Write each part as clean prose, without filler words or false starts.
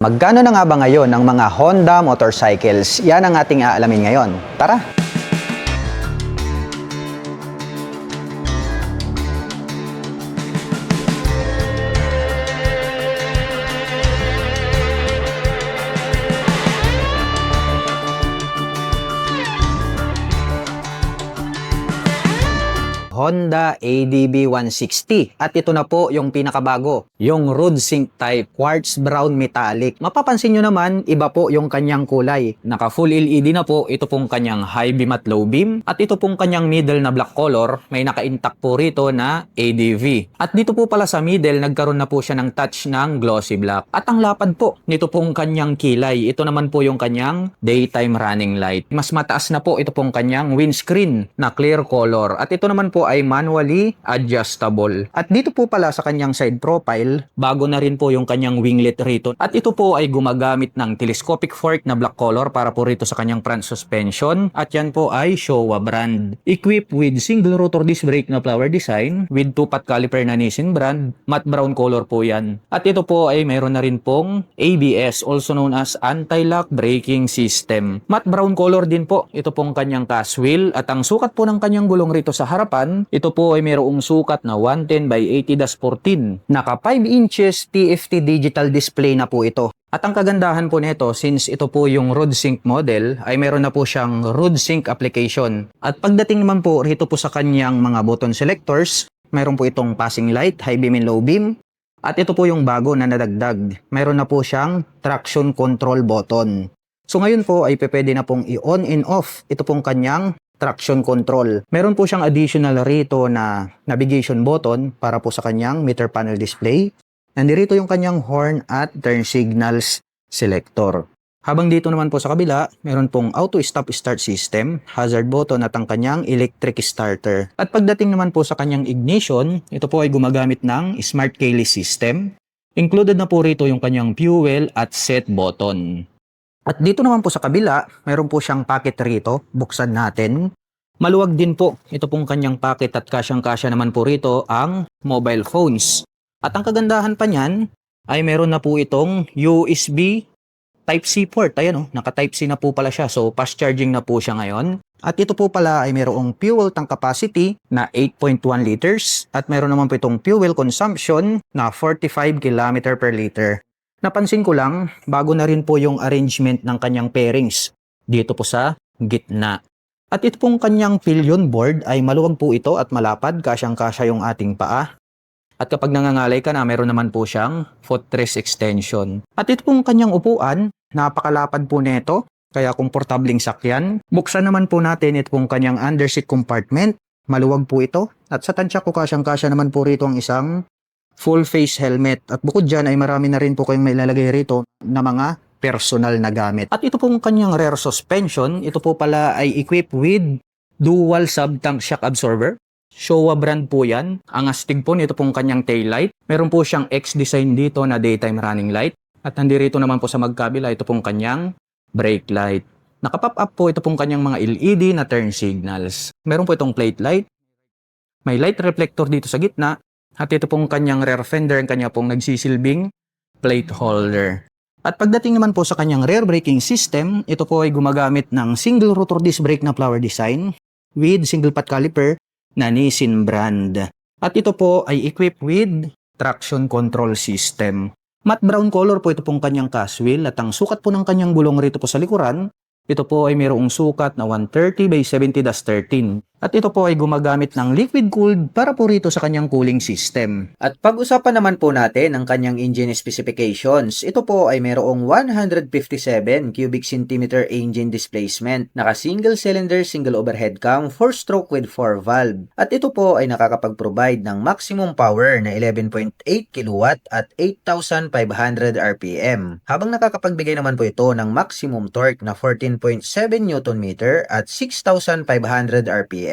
Magkano na nga ba ngayon ang mga Honda motorcycles? Yan ang ating aalamin ngayon. Tara! Honda ADB 160 at ito na po yung pinakabago, yung Road Sync type quartz brown metallic. Mapapansin nyo naman, iba po yung kanyang kulay. Naka full LED na po, ito pong kanyang high beam at low beam at ito pong kanyang middle na black color, may naka-intact po rito na ADV. At dito po pala sa middle, nagkaroon na po siya ng touch ng glossy black. At ang lapad po, nito pong kanyang kilay, ito naman po yung kanyang daytime running light. Mas mataas na po ito pong kanyang windscreen na clear color at ito naman po ay manually adjustable. At dito po pala sa kanyang side profile, bago na rin po yung kanyang winglet rito. At ito po ay gumagamit ng telescopic fork na black color para po rito sa kanyang front suspension. At yan po ay Showa brand. Equipped with single rotor disc brake na flower design with 2-pot caliper na Nissin brand. Matte brown color po yan. At ito po ay mayroon na rin pong ABS, also known as anti-lock braking system. Matte brown color din po. Ito pong kanyang cast wheel at ang sukat po ng kanyang gulong rito sa harapan, ito po ay mayroong sukat na 110 by 80-14. Naka 5 inches TFT digital display na po ito. At ang kagandahan po nito, since ito po yung Road Sync model, ay mayroon na po siyang Road Sync application. At pagdating naman po rito po sa kanyang mga button selectors, mayroon po itong passing light, high beam and low beam. At ito po yung bago na nadagdag. Mayroon na po siyang traction control button. So ngayon po ay pwede na pong i-on and off ito pong kanyang traction control. Meron po siyang additional rito na navigation button para po sa kanyang meter panel display. Nandito yung kanyang horn at turn signals selector. Habang dito naman po sa kabila, meron pong auto stop start system, hazard button at ang kanyang electric starter. At pagdating naman po sa kanyang ignition, ito po ay gumagamit ng smart keyless system. Included na po rito yung kanyang fuel at set button. At dito naman po sa kabila, mayroon po siyang pocket rito. Buksan natin. Maluwag din po ito pong kanyang pocket at kasyang-kasya naman po rito ang mobile phones. At ang kagandahan pa niyan ay meron na po itong USB Type-C port. Ayan o, naka-Type-C na po pala siya. So, fast charging na po siya ngayon. At ito po pala ay mayroong fuel tank capacity na 8.1 liters. At meron naman po itong fuel consumption na 45 km per liter. Napansin ko lang, bago na rin po yung arrangement ng kanyang pairings dito po sa gitna. At ito pong kanyang pillion board ay maluwag po ito at malapad, kasyang-kasya yung ating paa. At kapag nangangalay ka na, meron naman po siyang footrest extension. At ito pong kanyang upuan, napakalapad po nito, kaya komportabling sakyan. Buksan naman po natin ito pong kanyang underseat compartment, maluwag po ito. At sa tansya ko, kasyang-kasya naman po rito ang isang full face helmet. At bukod dyan ay marami na rin po kayong may lalagay rito na mga personal na gamit. At ito pong kanyang rear suspension, ito po pala ay equipped with dual sub-tank shock absorber. Showa brand po yan. Ang astig po nito pong kanyang taillight. Meron po siyang X-design dito na daytime running light. At nandito naman po sa magkabila, ito pong kanyang brake light. Nakapop up po ito pong kanyang mga LED na turn signals. Meron po itong plate light. May light reflector dito sa gitna. At ito pong kanyang rear fender, ang kanya pong nagsisilbing plate holder. At pagdating naman po sa kanyang rear braking system, ito po ay gumagamit ng single rotor disc brake na flower design with single pot caliper na Nissin brand. At ito po ay equipped with traction control system. Matte brown color po ito pong kanyang cast wheel at ang sukat po ng kanyang gulong rito po sa likuran, ito po ay mayroong sukat na 130 by 70-13. At ito po ay gumagamit ng liquid cooled para po rito sa kanyang cooling system. At pag-usapan naman po natin ang kanyang engine specifications. Ito po ay mayroong 157 cubic centimeter engine displacement. Naka single cylinder, single overhead cam, 4-stroke with 4 valve. At ito po ay nakakapag-provide ng maximum power na 11.8 kW at 8,500 RPM. Habang nakakapagbigay naman po ito ng maximum torque na 14.7 Nm at 6,500 RPM.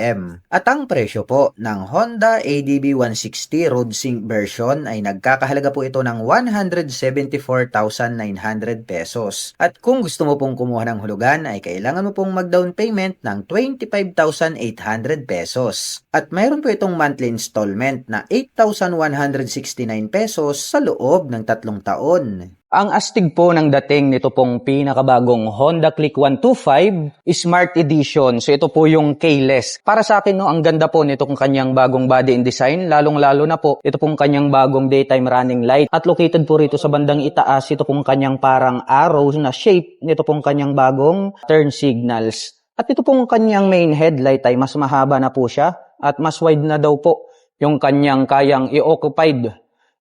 At ang presyo po ng Honda ADB 160 Road Sync version ay nagkakahalaga po ito ng 174,900 pesos. At kung gusto mo pong kumuha ng hulugan ay kailangan mo pong mag-down payment ng 25,800 pesos. At mayroon po itong monthly installment na 8,169 pesos sa loob ng 3 taon. Ang astig po ng dating nito pong pinakabagong Honda Click 125 Smart Edition. So ito po yung keyless. Para sa akin, no, ang ganda po nitong kanyang bagong body and design. Lalong-lalo na po, ito pong kanyang bagong daytime running light. At located po rito sa bandang itaas, ito pong kanyang parang arrow na shape. Nito pong kanyang bagong turn signals. At ito pong kanyang main headlight ay mas mahaba na po siya. At mas wide na daw po yung kanyang kayang i-occupied.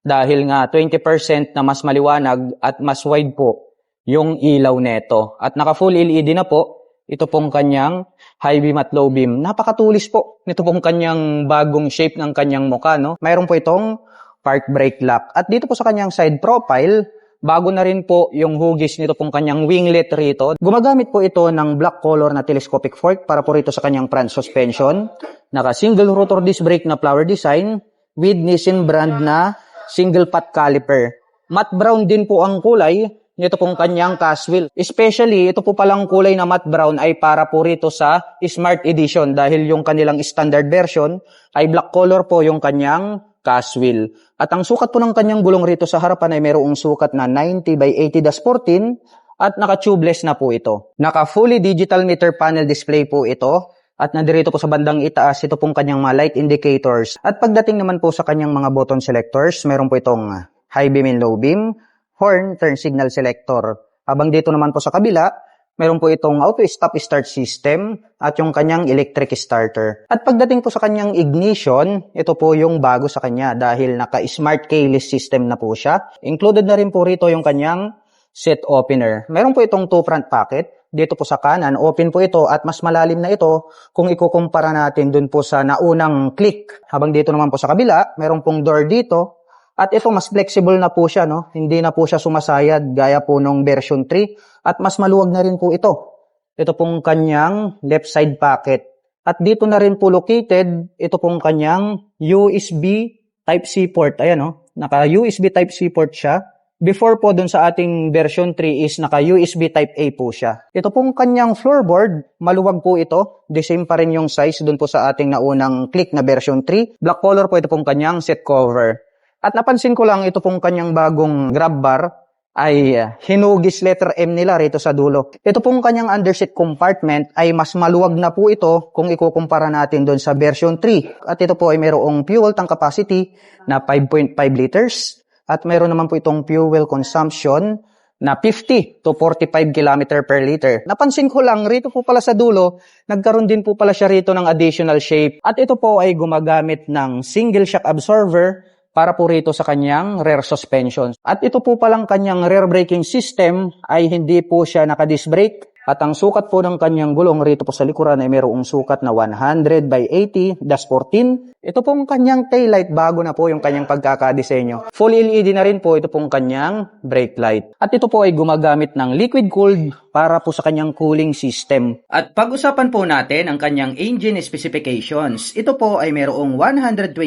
Dahil nga 20% na mas maliwanag at mas wide po yung ilaw neto. At naka full LED na po, ito pong kanyang high beam at low beam. Napakatulis po nito pong kanyang bagong shape ng kanyang mukha, no? Mayroon po itong park brake lock. At dito po sa kanyang side profile, bago na rin po yung hugis nito pong kanyang winglet rito. Gumagamit po ito ng black color na telescopic fork para po rito sa kanyang front suspension. Naka single rotor disc brake na flower design with Nissin brand na single pot caliper. Matte brown din po ang kulay nito pong kanyang cast wheel. Especially, ito po palang kulay na matte brown ay para po rito sa Smart Edition dahil yung kanilang standard version ay black color po yung kanyang cast wheel. At ang sukat po ng kanyang gulong rito sa harapan ay mayroong sukat na 90 by 80-14 at naka-tubeless na po ito. Naka-fully digital meter panel display po ito. At nandirito po sa bandang itaas, ito pong kanyang mga light indicators. At pagdating naman po sa kanyang mga button selectors, meron po itong high beam and low beam, horn, turn signal selector. Habang dito naman po sa kabila, meron po itong auto stop start system at yung kanyang electric starter. At pagdating po sa kanyang ignition, ito po yung bago sa kanya dahil naka-smart keyless system na po siya. Included na rin po rito yung kanyang seat opener. Meron po itong two front pocket. Dito po sa kanan, open po ito at mas malalim na ito kung ikukumpara natin dun po sa naunang click. Habang dito naman po sa kabila, meron pong door dito. At ito mas flexible na po siya, no? Hindi na po siya sumasayad gaya po nung version 3. At mas maluwag na rin po ito. Ito pong kanyang left side pocket. At dito na rin po located, ito pong kanyang USB Type-C port. Ayan, no? Naka-USB Type-C port siya. Before po dun sa ating version 3 is naka-USB Type-A po siya. Ito pong kanyang floorboard, maluwag po ito. The same pa rin yung size dun po sa ating naunang click na version 3. Black color po ito pong kanyang seat cover. At napansin ko lang ito pong kanyang bagong grab bar ay hinugis letter M nila rito sa dulo. Ito pong kanyang underseat compartment ay mas maluwag na po ito kung ikukumpara natin dun sa version 3. At ito po ay mayroong fuel tank capacity na 5.5 liters. At mayroon naman po itong fuel consumption na 50 to 45 km per liter. Napansin ko lang, rito po pala sa dulo, nagkaroon din po pala siya rito ng additional shape. At ito po ay gumagamit ng single shock absorber para po rito sa kanyang rear suspension. At ito po palang kanyang rear braking system ay hindi po siya naka-disc brake. At ang sukat po ng kanyang gulong rito po sa likuran ay mayroong sukat na 100 by 80-14. Ito pong kanyang taillight, bago na po yung kanyang pagkakadesenyo. Full LED na rin po ito pong kanyang brake light. At ito po ay gumagamit ng liquid cooled para po sa kanyang cooling system. At pag-usapan po natin ang kanyang engine specifications. Ito po ay mayroong 125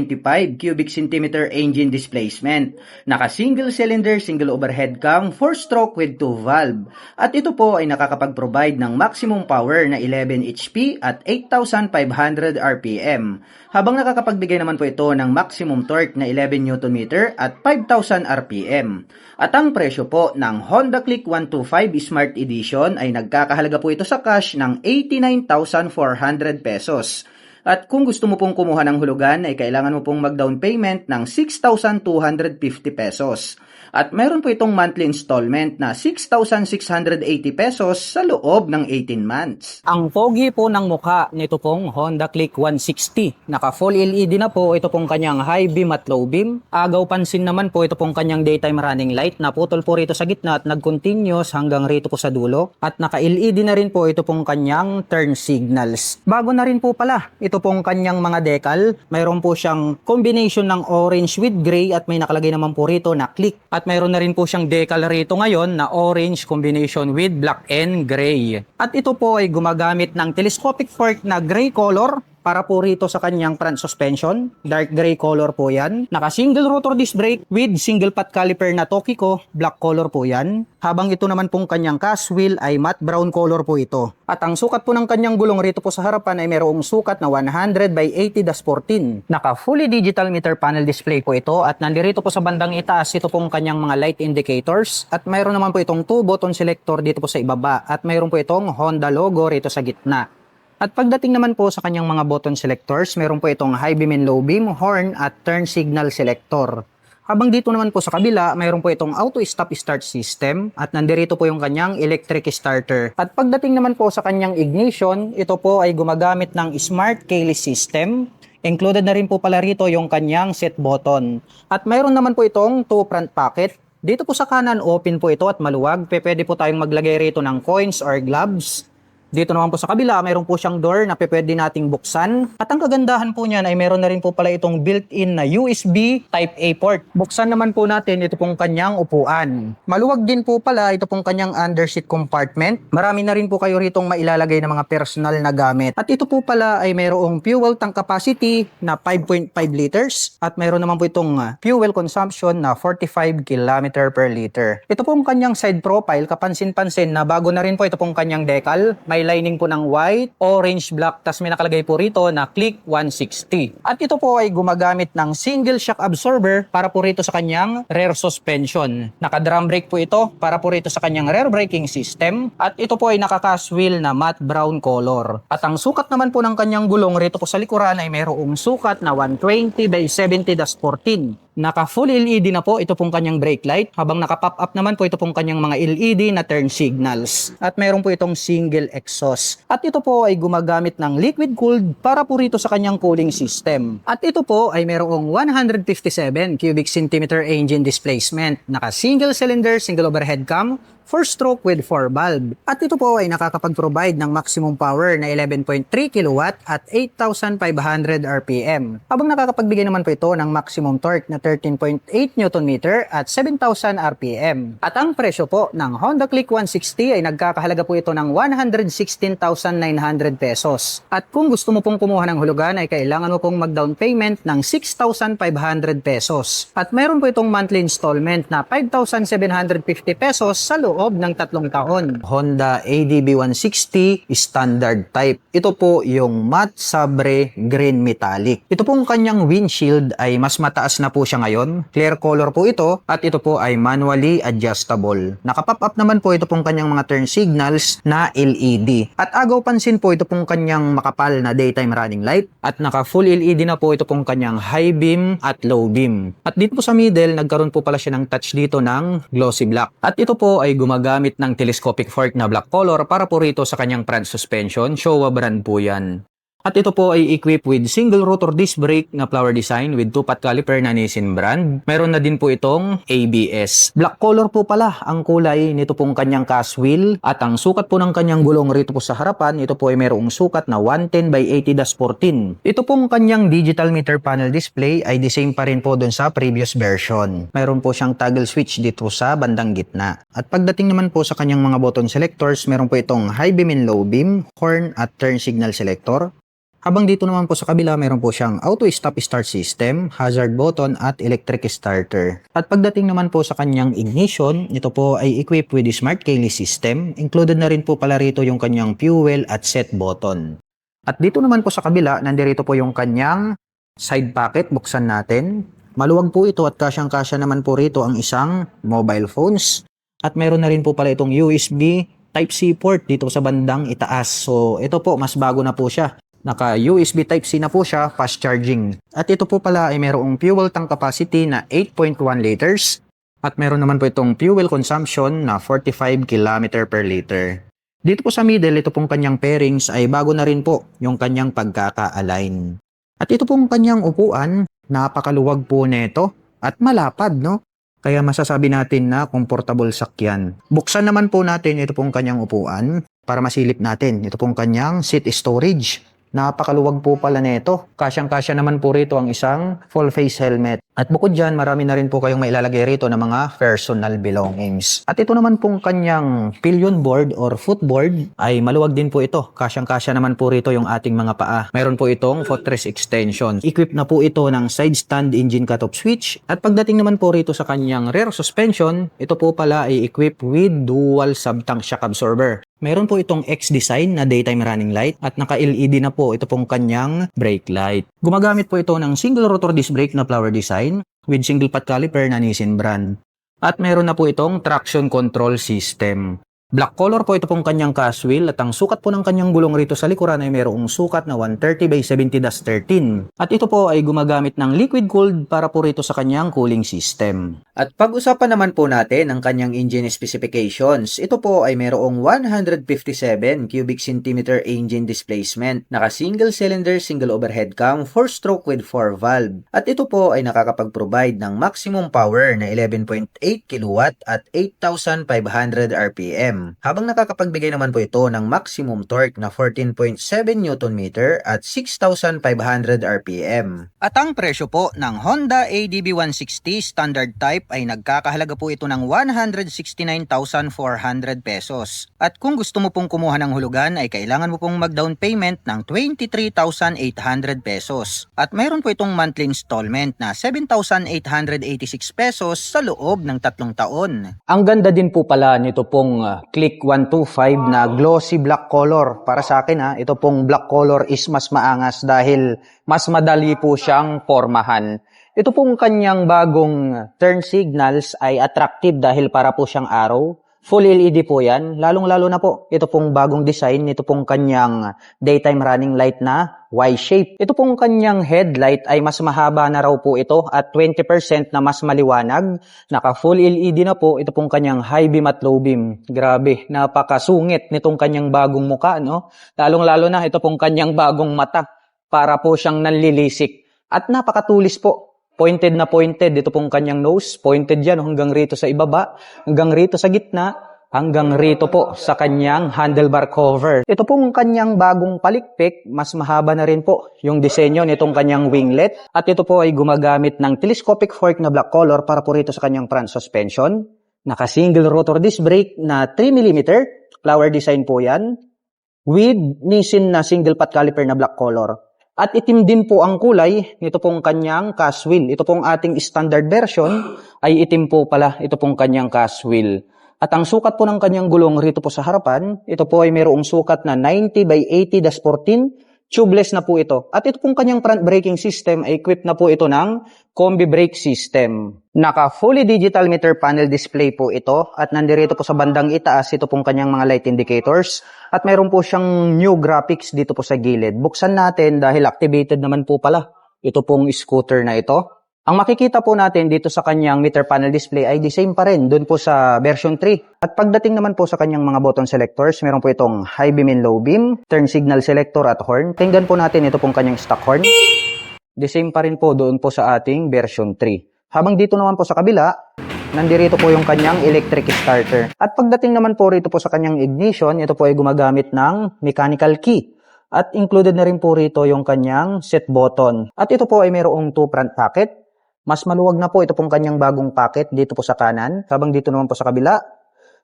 cubic centimeter engine displacement. Naka-single cylinder, single overhead cam, 4-stroke with 2 valve. At ito po ay nakakapag-provide ng maximum power na 11 HP at 8,500 RPM. Habang nakakapagbigay naman po ito ng maximum torque na 11 Nm at 5,000 RPM. At ang presyo po ng Honda Click 125 Smart Edition ay nagkakahalaga po ito sa cash ng 89,400 pesos. At kung gusto mo pong kumuha ng hulugan ay kailangan mo pong mag-down payment ng 6,250 pesos. At meron po itong monthly installment na 6,680 pesos sa loob ng 18 months. Ang pogi po ng mukha nito pong Honda Click 160. Naka full LED na po ito pong kanyang high beam at low beam. Agaw pansin naman po ito pong kanyang daytime running light na putol po rito sa gitna at nag-continuous hanggang rito po sa dulo. At naka LED na rin po ito pong kanyang turn signals. Bago na rin po pala ito pong kanyang mga decal. Mayroon po siyang combination ng orange with gray at may nakalagay naman po rito na click. At mayroon na rin po siyang decal rito ngayon na orange combination with black and gray. At ito po ay gumagamit ng telescopic fork na gray color para po rito sa kanyang front suspension. Dark gray color po yan. Naka single rotor disc brake with single pot caliper na Tokico. Black color po yan. Habang ito naman pong kanyang cast wheel ay matte brown color po ito. At ang sukat po ng kanyang gulong rito po sa harapan ay mayroong sukat na 100 by 80-14. Naka fully digital meter panel display po ito at nandito po sa bandang itaas ito pong kanyang mga light indicators at mayroon naman po itong 2 button selector dito po sa ibaba at mayroon po itong Honda logo rito sa gitna. At pagdating naman po sa kanyang mga button selectors, meron po itong high beam and low beam, horn at turn signal selector. Habang dito naman po sa kabila, mayroon po itong auto stop start system at nandirito po yung kanyang electric starter. At pagdating naman po sa kanyang ignition, ito po ay gumagamit ng smart keyless system. Included na rin po pala rito yung kanyang set button. At mayroon naman po itong 2 front pocket. Dito po sa kanan, open po ito at maluwag. Pwede po tayong maglagay rito ng coins or gloves. Dito naman po sa kabila, mayroon po siyang door na pwede nating buksan. At ang kagandahan po niyan ay mayroon na rin po pala itong built-in na USB Type-A port. Buksan naman po natin ito pong kanyang upuan. Maluwag din po pala ito pong kanyang underseat compartment. Marami na rin po kayo ritong mailalagay ng mga personal na gamit. At ito po pala ay mayroong fuel tank capacity na 5.5 liters. At mayroon naman po itong fuel consumption na 45 km per liter. Ito pong kanyang side profile, kapansin-pansin na bago na rin po ito pong kanyang decal. May lining po ng white, orange, black, tas may nakalagay po rito na Click 160. At ito po ay gumagamit ng single shock absorber para po rito sa kanyang rear suspension. Naka-drum brake po ito para po rito sa kanyang rear braking system. At ito po ay naka-cast wheel na matte brown color. At ang sukat naman po ng kanyang gulong rito po sa likuran ay mayroong sukat na 120 by 70-14. Naka full LED na po ito pong kanyang brake light, habang naka pop up naman po ito pong kanyang mga LED na turn signals. At mayroon po itong single exhaust. At ito po ay gumagamit ng liquid cooled para po rito sa kanyang cooling system. At ito po ay mayroong 157 cubic centimeter engine displacement. Naka single cylinder, single overhead cam, 4-stroke with 4 valve. At ito po ay nakakapag-provide ng maximum power na 11.3 kW at 8,500 RPM. Habang nakakapagbigay naman po ito ng maximum torque na 13.8 Nm at 7,000 RPM. At ang presyo po ng Honda Click 160 ay nagkakahalaga po ito ng 116,900 pesos. At kung gusto mo pong kumuha ng hulugan ay kailangan mo pong mag-down payment ng 6,500 pesos. At mayroon po itong monthly installment na 5,750 pesos sa loob ng 3 taon. Honda ADB 160 standard type. Ito po yung matte sabre green metallic. Ito pong kanyang windshield ay mas mataas na po siya ngayon. Clear color po ito at ito po ay manually adjustable. Naka-pop up naman po ito pong kanyang mga turn signals na LED. At agaw pansin po ito pong kanyang makapal na daytime running light at naka full LED na po ito pong kanyang high beam at low beam. At dito po sa middle nagkaroon po pala siya ng touch dito ng glossy black. At ito po ay gumagamit ng telescopic fork na black color para po rito sa kanyang front suspension. Showa brand po yan. At ito po ay equipped with single rotor disc brake na flower design with 2-pot caliper na Nissin brand. Meron na din po itong ABS. Black color po pala ang kulay nito pong kanyang cast wheel. At ang sukat po ng kanyang gulong rito po sa harapan, ito po ay mayroong sukat na 110 by 80-14. Ito pong kanyang digital meter panel display ay the same pa rin po dun sa previous version. Meron po siyang toggle switch dito sa bandang gitna. At pagdating naman po sa kanyang mga button selectors, meron po itong high beam and low beam, horn at turn signal selector. Habang dito naman po sa kabila, mayroon po siyang auto stop start system, hazard button at electric starter. At pagdating naman po sa kanyang ignition, ito po ay equipped with the smart keyless system. Included na rin po pala rito yung kanyang fuel at set button. At dito naman po sa kabila, nandirito po yung kanyang side pocket. Buksan natin. Maluwag po ito at kasyang-kasya naman po rito ang isang mobile phones. At mayroon na rin po pala itong USB Type-C port dito sa bandang itaas. So ito po, mas bago na po siya. Naka USB Type-C na po siya, fast charging. At ito po pala ay mayroong fuel tank capacity na 8.1 liters. At meron naman po itong fuel consumption na 45 km per liter. Dito po sa middle, ito pong kanyang pairings ay bago na rin po yung kanyang pagkaka-align. At ito pong kanyang upuan, napakaluwag po nito at malapad, no? Kaya masasabi natin na comfortable sakyan. Buksan naman po natin ito pong kanyang upuan para masilip natin. Ito pong kanyang seat storage. Napakaluwag po pala nito. Kasyang-kasya naman po rito ang isang full face helmet. At bukod dyan, marami na rin po kayong mailalagay rito ng mga personal belongings. At ito naman pong kanyang pillion board or footboard ay maluwag din po ito. Kasyang-kasya naman po rito yung ating mga paa. Mayroon po itong footrest extension. Equipped na po ito ng side stand engine cutoff switch. At pagdating naman po rito sa kanyang rear suspension, ito po pala ay equipped with dual sub-tank shock absorber. Meron po itong X-design na daytime running light at naka-LED na po ito pong kanyang brake light. Gumagamit po ito ng single rotor disc brake na flower design with single pot caliper na Nissin brand. At meron na po itong traction control system. Black color po ito pong kanyang cast wheel at ang sukat po ng kanyang gulong rito sa likuran ay mayroong sukat na 130 by 70-13. At ito po ay gumagamit ng liquid cooled para po rito sa kanyang cooling system. At pag-usapan naman po natin ang kanyang engine specifications. Ito po ay mayroong 157 cubic centimeter engine displacement, naka single cylinder, single overhead cam, 4-stroke with 4 valve. At ito po ay nakakapag-provide ng maximum power na 11.8 kW at 8,500 RPM. Habang nakakapagbigay naman po ito ng maximum torque na 14.7 Nm at 6,500 RPM. At ang presyo po ng Honda ADB 160 standard type ay nagkakahalaga po ito ng 169,400 pesos. At kung gusto mo pong kumuha ng hulugan ay kailangan mo pong mag-down payment ng 23,800 pesos. At mayroon po itong monthly installment na 7,886 pesos sa loob ng 3 taon. Ang ganda din po pala nito pong Click 125 na glossy black color. Para sa akin ito pong black color is mas maangas dahil mas madali po siyang pormahan. Ito pong kanyang bagong turn signals ay attractive dahil para po siyang arrow. Full LED po yan. Lalong-lalo na po, ito pong bagong design, ito pong kanyang daytime running light na Y-shape. Ito pong kanyang headlight ay mas mahaba na raw po ito at 20% na mas maliwanag. Naka full LED na po, ito pong kanyang high beam at low beam. Grabe, napakasungit nitong kanyang bagong muka, no? Lalong-lalo na ito pong kanyang bagong mata. Para po siyang nanlilisik. At napakatulis po. Pointed na pointed. Ito pong kanyang nose. Pointed yan hanggang rito sa ibaba. Hanggang rito sa gitna. Hanggang rito po sa kanyang handlebar cover. Ito pong kanyang bagong palikpik. Mas mahaba na rin po yung disenyo nitong kanyang winglet. At ito po ay gumagamit ng telescopic fork na black color para po rito sa kanyang front suspension. Naka single rotor disc brake na 3mm. Flower design po yan. With Nissin na single pot caliper na black color. At itim din po ang kulay nito pong kanyang cast wheel. Ito pong ating standard version ay itim po pala ito pong kanyang cast wheel. At ang sukat po ng kanyang gulong rito po sa harapan, ito po ay mayroong sukat na 90 by 80-14. Tubeless na po ito. At ito pong kanyang front braking system ay equipped na po ito ng combi brake system. Naka fully digital meter panel display po ito at nandirito po sa bandang itaas ito pong kanyang mga light indicators at mayroon po siyang new graphics dito po sa gilid. Buksan natin dahil activated naman po pala ito pong scooter na ito. Ang makikita po natin dito sa kanyang meter panel display ay the same pa rin doon po sa version 3. At pagdating naman po sa kanyang mga button selectors, meron po itong high beam and low beam, turn signal selector at horn. Tingnan po natin ito pong kanyang stock horn. The same pa rin po doon po sa ating version 3. Habang dito naman po sa kabila, nandirito po yung kanyang electric starter. At pagdating naman po rito po sa kanyang ignition, ito po ay gumagamit ng mechanical key. At included na rin po rito yung kanyang set button. At ito po ay mayroong 2 front pocket. Mas maluwag na po ito pong kanyang bagong pocket dito po sa kanan. Habang dito naman po sa kabila,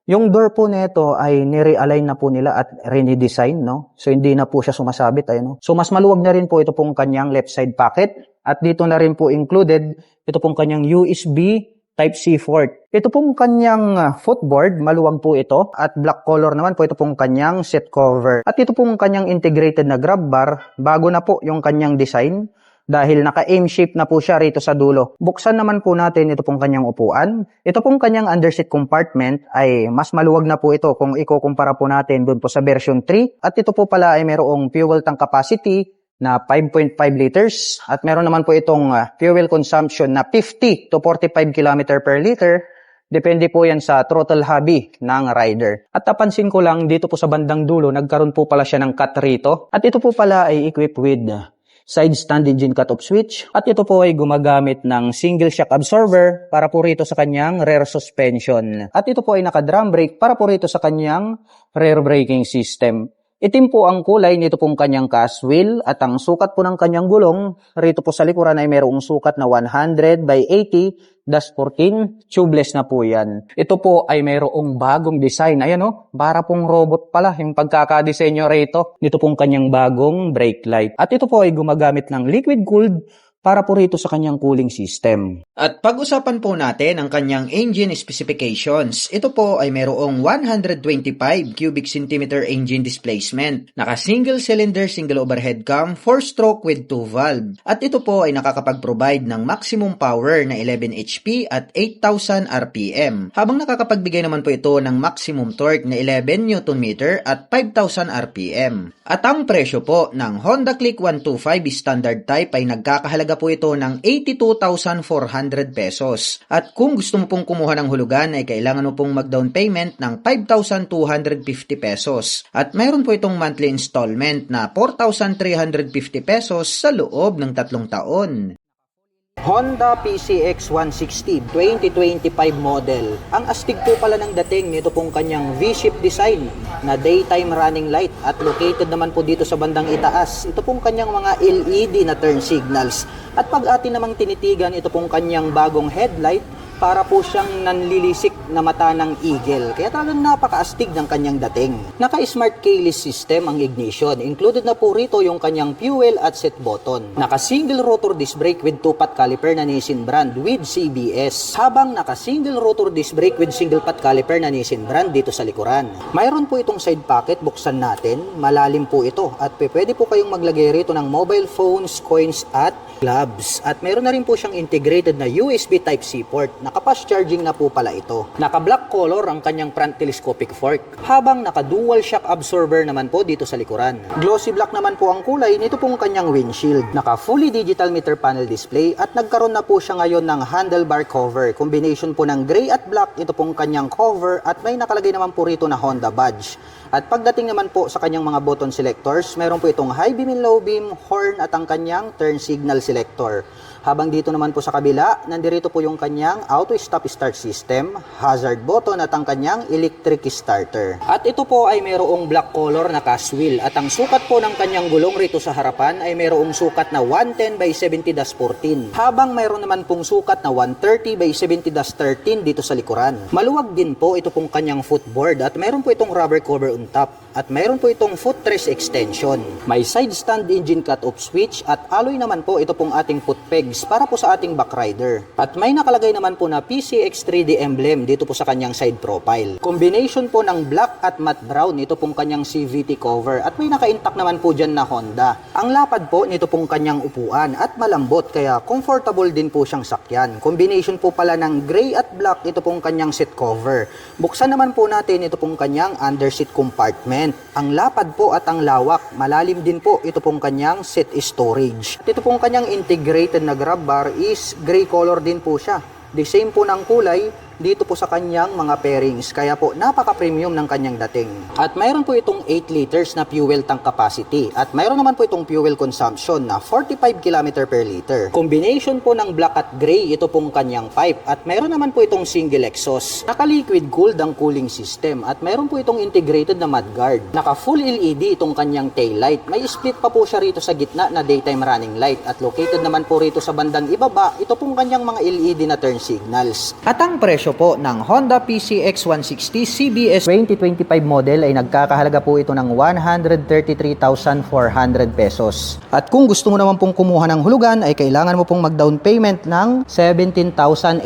yung door po nito ay nire-align na po nila at redesign, no? So hindi na po siya sumasabit, no? So mas maluwag na rin po ito pong kanyang left side pocket. At dito na rin po included ito pong kanyang USB Type-C port. Ito pong kanyang footboard, maluwag po ito. At black color naman po ito pong kanyang seat cover. At ito pong kanyang integrated na grab bar, bago na po yung kanyang design. Dahil naka-aim shape na po siya rito sa dulo. Buksan naman po natin ito pong kanyang upuan. Ito pong kanyang underseat compartment ay mas maluwag na po ito kung ikukumpara po natin doon po sa version 3. At ito po pala ay mayroong fuel tank capacity na 5.5 liters. At meron naman po itong fuel consumption na 50 to 45 km per liter. Depende po yan sa throttle hobby ng rider. At napansin ko lang dito po sa bandang dulo, nagkaroon po pala siya ng cut rito. At ito po pala ay equipped with side stand engine cutoff switch. At ito po ay gumagamit ng single shock absorber para po rito sa kanyang rear suspension. At ito po ay naka-drum brake para po rito sa kanyang rear braking system. Itim po ang kulay nito pong kanyang cast wheel at ang sukat po ng kanyang gulong rito po sa likuran ay mayroong sukat na 100 by 80-14, tubeless na po yan. Ito po ay mayroong bagong design. Ayan o, para pong robot pala yung pagkakadesenyo rito. Nito pong kanyang bagong brake light. At ito po ay gumagamit ng liquid cooled para po rito sa kanyang cooling system. At pag-usapan po natin ang kanyang engine specifications. Ito po ay mayroong 125 cubic centimeter engine displacement. Naka-single cylinder, single overhead cam, 4-stroke with 2 valve. At ito po ay nakakapag-provide ng maximum power na 11 HP at 8,000 RPM. Habang nakakapagbigay naman po ito ng maximum torque na 11 Nm at 5,000 RPM. At ang presyo po ng Honda Click 125 standard type ay nagkakahalaga po ito ng 82,400 pesos. At kung gusto mo pong kumuha ng hulugan ay kailangan mo pong mag-down payment ng 5,250 pesos. At mayroon po itong monthly installment na 4,350 pesos sa loob ng 3 taon. Honda PCX 160 2025 model. Ang astig po pala ng dating nito pong kanyang V-shape design na daytime running light at located naman po dito sa bandang itaas. Ito pong kanyang mga LED na turn signals. At pag atin namang tinitigan, ito pong kanyang bagong headlight para po siyang nanlilisik na mata ng eagle. Kaya talagang napakaastig ng kanyang dating. Naka-smart keyless system ang ignition. Included na po rito yung kanyang fuel at set button. Naka-single rotor disc brake with 2-pot caliper na Nissin brand with CBS. Habang naka-single rotor disc brake with single-pot caliper na Nissin brand dito sa likuran. Mayroon po itong side pocket, buksan natin. Malalim po ito at pwede po kayong maglagay rito ng mobile phones, coins at gloves. At mayroon na rin po siyang integrated na USB Type-C port. Naka-fast charging na po pala ito. Naka-black color ang kanyang front telescopic fork. Habang naka-dual shock absorber naman po dito sa likuran. Glossy black naman po ang kulay nito pong kanyang windshield. Naka-fully digital meter panel display at nagkaroon na po siya ngayon ng handlebar cover. Combination po ng gray at black ito pong kanyang cover at may nakalagay naman po rito na Honda badge. At pagdating naman po sa kanyang mga button selectors, meron po itong high beam and low beam, horn at ang kanyang turn signal selector. Habang dito naman po sa kabila, nandirito po yung kanyang auto stop start system, hazard button at ang kanyang electric starter. At ito po ay mayroong black color na cast wheel at ang sukat po ng kanyang gulong rito sa harapan ay mayroong sukat na 110 by 70-14. Habang mayroon naman pong sukat na 130 by 70-13 dito sa likuran. Maluwag din po ito pong kanyang footboard at mayroon po itong rubber cover on top. At mayroon po itong footrest extension. May side stand engine cut-off switch at alloy naman po ito pong ating foot pegs para po sa ating backrider. At may nakalagay naman po na PCX 3D emblem dito po sa kanyang side profile. Combination po ng black at matte brown ito pong kanyang CVT cover at may naka-intact naman po dyan na Honda. Ang lapad po nito pong kanyang upuan at malambot kaya comfortable din po siyang sakyan. Combination po pala ng gray at black ito pong kanyang seat cover. Buksan naman po natin ito pong kanyang underseat compartment. Ang lapad po at ang lawak, malalim din po ito pong kanyang seat storage. At ito pong kanyang integrated na grab bar is gray color din po siya. The same po ng kulay dito po sa kanyang mga pairings. Kaya po napaka-premium ng kanyang dating. At mayroon po itong 8 liters na fuel tank capacity. At mayroon naman po itong fuel consumption na 45 km per liter. Combination po ng black at gray ito pong kanyang pipe. At mayroon naman po itong single exhaust. Naka-liquid cooled ang cooling system. At mayroon po itong integrated na mudguard. Naka-full LED itong kanyang tail light. May split pa po siya rito sa gitna na daytime running light. At located naman po rito sa bandang ibaba ito pong kanyang mga LED na turn signals. At ang presyo po ng Honda PCX 160 CBS 2025 model ay nagkakahalaga po ito ng 133,400 pesos. At kung gusto mo naman pong kumuha ng hulugan ay kailangan mo pong mag-down payment ng 17,800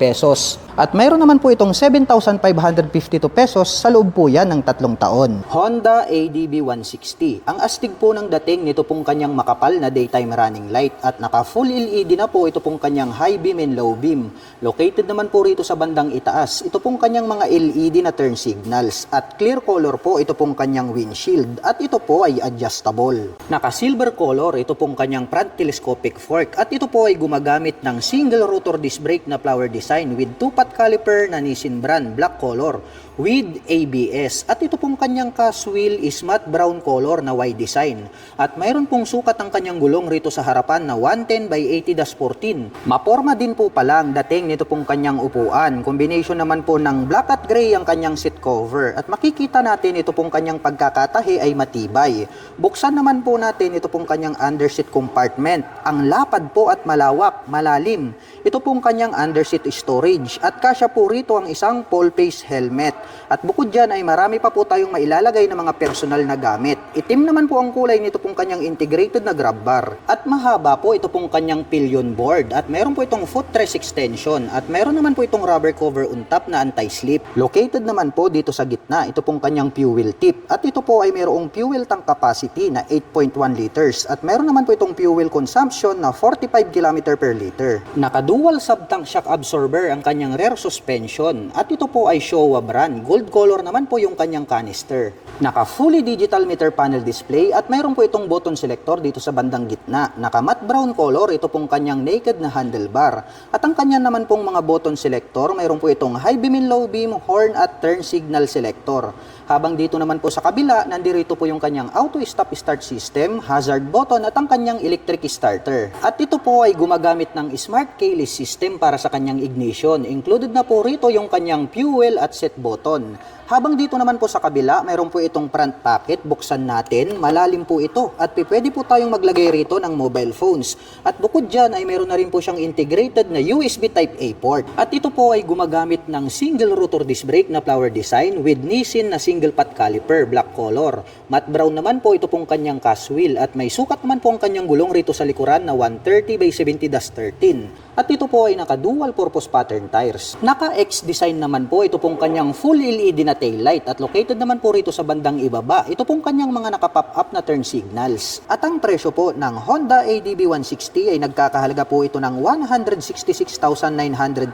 pesos. At mayroon naman po itong 7,552 pesos sa loob po yan ng 3 taon. Honda ADB 160. Ang astig po ng dating nito pong kanyang makapal na daytime running light at naka full LED na po ito pong kanyang high beam and low beam. Located naman po rito sa bandang itaas. Ito pong kanyang mga LED na turn signals at clear color po ito pong kanyang windshield at ito po ay adjustable. Naka silver color ito pong kanyang front telescopic fork at ito po ay gumagamit ng single rotor disc brake na flower design with 2-pot caliper na Nissin brand black color. with ABS. At ito pong kanyang cast wheel is matte brown color na Y design. At mayroon pong sukat ang kanyang gulong rito sa harapan na 110 by 80-14. Maporma din po pala ang dating nito pong kanyang upuan. Combination naman po ng black at gray ang kanyang seat cover. At makikita natin ito pong kanyang pagkakatahi ay matibay. Buksan naman po natin ito pong kanyang underseat compartment. Ang lapad po at malawak, malalim. Ito pong kanyang underseat storage. At kasya po rito ang isang full face helmet. At bukod dyan ay marami pa po tayong mailalagay na mga personal na gamit. Itim naman po ang kulay nito pong kanyang integrated na grab bar. At mahaba po ito pong kanyang pillion board. At meron po itong footrest extension. At meron naman po itong rubber cover on top na anti-slip. Located naman po dito sa gitna, ito pong kanyang fuel tip. At ito po ay mayroong fuel tank capacity na 8.1 liters. At meron naman po itong fuel consumption na 45 km per liter. Naka-dual sub-tank shock absorber ang kanyang rear suspension. At ito po ay Showa brand. Gold color naman po yung kanyang canister. Naka-fully digital meter panel display at mayroon po itong button selector dito sa bandang gitna. Naka-matte brown color, ito pong kanyang naked na handlebar. At ang kanya naman pong mga button selector, mayroon po itong high beam and low beam, horn at turn signal selector. Habang dito naman po sa kabila, nandirito po yung kanyang auto stop start system, hazard button at ang kanyang electric starter. At ito po ay gumagamit ng smart keyless system para sa kanyang ignition. Included na po rito yung kanyang fuel at set button. Habang dito naman po sa kabila, mayroon po itong front pocket, buksan natin, malalim po ito at pwede po tayong maglagay rito ng mobile phones. At bukod dyan ay mayroon na rin po siyang integrated na USB Type-A port. At ito po ay gumagamit ng single rotor disc brake na flower design with Nissin na single pot caliper, black color. Matte brown naman po ito pong kanyang cast wheel at may sukat naman po ang kanyang gulong rito sa likuran na 130 by 70-13. At ito po ay naka-dual purpose pattern tires. Naka-X design naman po ito pong kanyang full LED na taillight at located naman po rito sa bandang ibaba. Ito pong kanyang mga naka-pop up na turn signals. At ang presyo po ng Honda ADB 160 ay nagkakahalaga po ito ng 166,900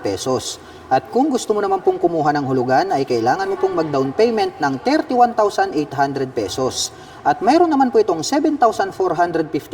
pesos. At kung gusto mo naman pong kumuha ng hulugan ay kailangan mo pong mag-down payment ng 31,800 pesos. At mayroon naman po itong 7,450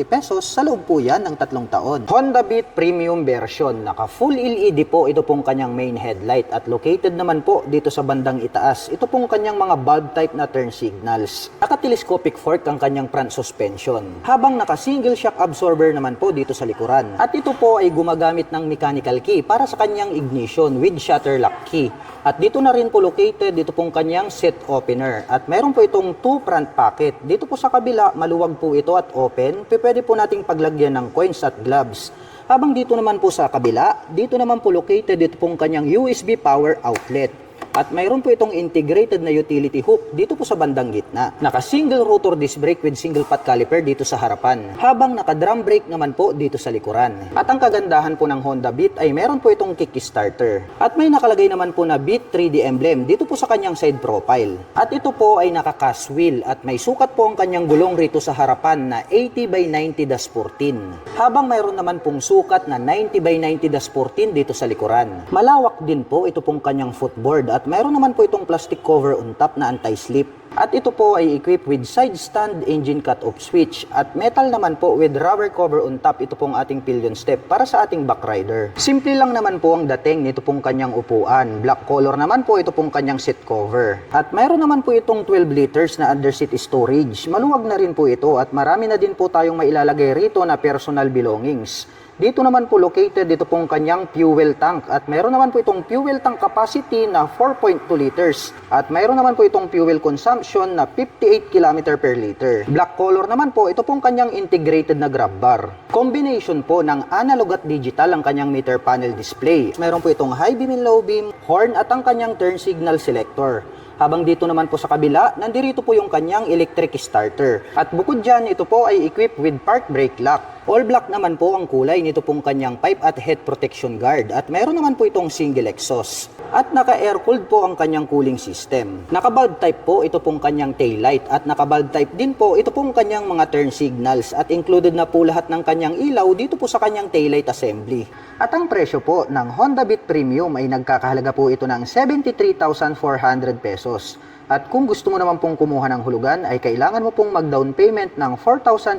pesos sa loob po yan ng 3 taon. Honda Beat Premium version. Naka full LED po ito pong kanyang main headlight at located naman po dito sa bandang itaas. Ito pong kanyang mga bulb type na turn signals. Naka-telescopic fork ang kanyang front suspension. Habang naka-single shock absorber naman po dito sa likuran. At ito po ay gumagamit ng mechanical key para sa kanyang ignition with shutter lock key. At dito na rin po located dito pong kanyang set opener. At meron po itong 2 front pocket. Dito po sa kabila, maluwag po ito at open. Pwede po nating paglagyan ng coins at gloves. Habang dito naman po sa kabila, dito naman po located dito pong kanyang USB power outlet. At mayroon po itong integrated na utility hook dito po sa bandang gitna. Naka-single rotor disc brake with single pot caliper dito sa harapan. Habang naka-drum brake naman po dito sa likuran. At ang kagandahan po ng Honda Beat ay meron po itong kickstarter. At may nakalagay naman po na Beat 3D emblem dito po sa kanyang side profile. At ito po ay naka-cast wheel at may sukat po ang kanyang gulong rito sa harapan na 80 by 90-14. Habang mayroon naman pong sukat na 90 by 90-14 dito sa likuran. Malawak din po ito pong kanyang footboard at mayroon naman po itong plastic cover on top na anti-slip. At ito po ay equipped with side stand engine cut-off switch at metal naman po with rubber cover on top. Ito pong ating pillion step para sa ating back rider. Simple lang naman po ang dating nito pong kanyang upuan. Black color naman po ito pong kanyang seat cover. At mayroon naman po itong 12 liters na underseat storage. Maluwag na rin po ito at marami na din po tayong mailalagay rito na personal belongings. Dito naman po located dito pong kanyang fuel tank at mayroon naman po itong fuel tank capacity na 4.2 liters at mayroon naman po itong fuel consumption na 58 km per liter. Black color naman po ito pong kanyang integrated na grab bar. Combination po ng analog at digital ang kanyang meter panel display. Mayroon po itong high beam and low beam, horn at ang kanyang turn signal selector. Habang dito naman po sa kabila, nandirito po yung kanyang electric starter. At bukod dyan, ito po ay equipped with park brake lock. All black naman po ang kulay nito pong kanyang pipe at head protection guard. At mayroon naman po itong single exhaust. At naka-air-cooled po ang kanyang cooling system. Naka-bulb type po ito pong kanyang taillight. At naka-bulb type din po ito pong kanyang mga turn signals. At included na po lahat ng kanyang ilaw dito po sa kanyang taillight assembly. At ang presyo po ng Honda Beat Premium ay nagkakahalaga po ito ng 73,400 pesos. At kung gusto mo naman pong kumuha ng hulugan ay kailangan mo pong mag-down payment ng 4,800